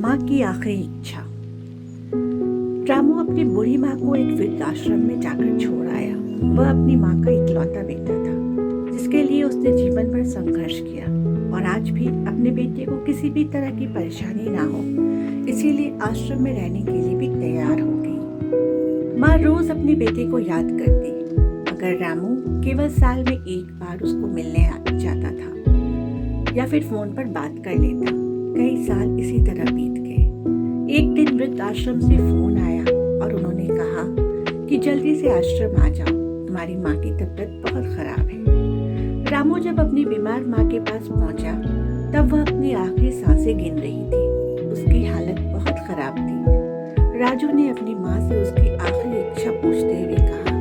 माँ की आखिरी इच्छा। रामू अपनी बूढ़ी माँ को एक वृद्ध आश्रम में जाकर छोड़ आया। वह अपनी माँ का इकलौता बेटा था, जिसके लिए उसने जीवन भर संघर्ष किया और आज भी अपने बेटे को किसी भी तरह की परेशानी ना हो, इसीलिए आश्रम में रहने के लिए भी तैयार हो गई। माँ रोज अपने बेटे को याद करती, मगर रामू केवल साल में एक बार उसको मिलने आ जाता था या फिर फोन पर बात कर लेता। कई साल इसी तरह बीत गए। एक दिन वृद्ध आश्रम से फोन आया और उन्होंने कहा कि जल्दी से आश्रम आ जाओ, तुम्हारी माँ की तबीयत बहुत खराब है। रामू जब अपनी बीमार माँ के पास पहुंचा, तब वह अपनी आखिरी सांसें गिन रही थी। उसकी हालत बहुत खराब थी। राजू ने अपनी माँ से उसकी आखिरी इच्छा पूछते हुए कहा,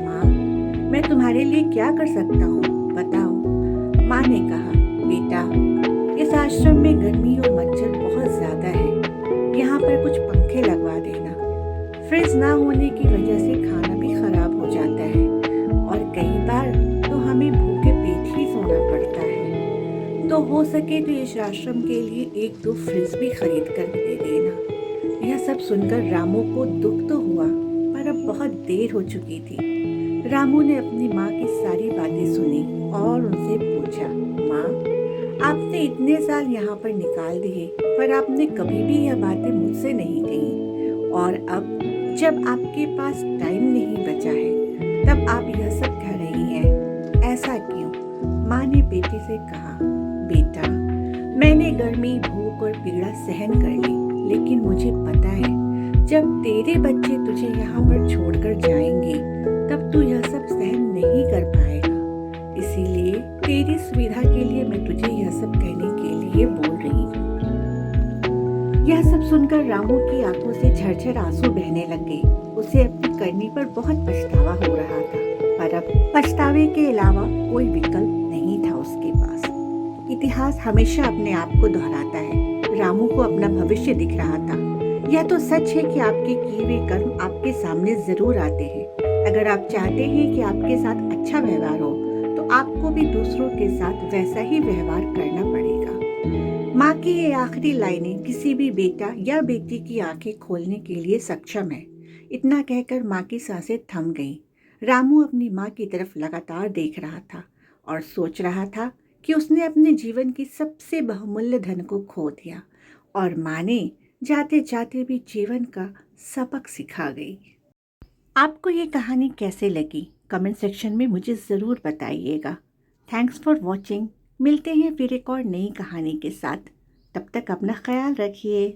माँ, मैं तुम्हारे लिए क्या कर सकता हूँ, बताओ। माँ ने कहा, बेटा, इस आश्रम में गर्मी और मच्छर बहुत ज्यादा है, यहाँ पर कुछ पंखे लगवा देना। फ्रिज ना होने की वजह से खाना भी खराब हो जाता है और कई बार तो हमें भूखे पेट ही सोना पड़ता है। तो हो सके तो इस आश्रम के लिए एक दो फ्रिज भी खरीद कर दे देना। यह सब सुनकर रामू को दुख तो हुआ, पर अब बहुत देर हो चुकी थी। रामू ने अपनी माँ की सारी बातें सुनी और उनसे पूछा, माँ, आपने इतने साल यहाँ पर निकाल दिए, पर आपने कभी भी यह बातें मुझसे नहीं कही, और अब जब आपके पास टाइम नहीं बचा है, तब आप यह सब कह रही हैं, ऐसा क्यों? माँ ने बेटे से कहा, बेटा, मैंने गर्मी, भूख और पीड़ा सहन कर ली, लेकिन मुझे पता है जब तेरे बच्चे तुझे यहाँ पर छोड़कर जाएंगे, तब तू यह सब सहन नहीं कर पाएगा। इसीलिए तेरी सुविधा के लिए मैं तुझे यह सब कहने के लिए बोल रही हूँ। यह सब सुनकर रामू की आंखों से झरझर आंसू बहने लगे। उसे अपनी करनी पर बहुत पछतावा हो रहा था, पर अब पछतावे के अलावा कोई विकल्प नहीं था उसके पास। इतिहास हमेशा अपने आप को दोहराता है। रामू को अपना भविष्य दिख रहा था। यह तो सच है कि आपके किए हुए कर्म आपके सामने जरूर आते हैं। अगर आप चाहते हैं कि आपके साथ अच्छा व्यवहार हो, तो आपको भी दूसरों के साथ वैसा ही व्यवहार करना पड़ेगा। माँ की ये आखिरी लाइनें किसी भी बेटा या बेटी की आंखें खोलने के लिए सक्षम है। इतना कहकर माँ की सांसें थम गईं। रामू अपनी माँ की तरफ लगातार देख रहा था और सोच रहा था कि उसने अपने जीवन की सबसे बहुमूल्य धन को खो दिया, और माँ ने जाते जाते भी जीवन का सबक सिखा गई। आपको ये कहानी कैसे लगी? कमेंट सेक्शन में मुझे ज़रूर बताइएगा। Thanks for watching. मिलते हैं फिर एक और नई कहानी के साथ। तब तक अपना ख्याल रखिए।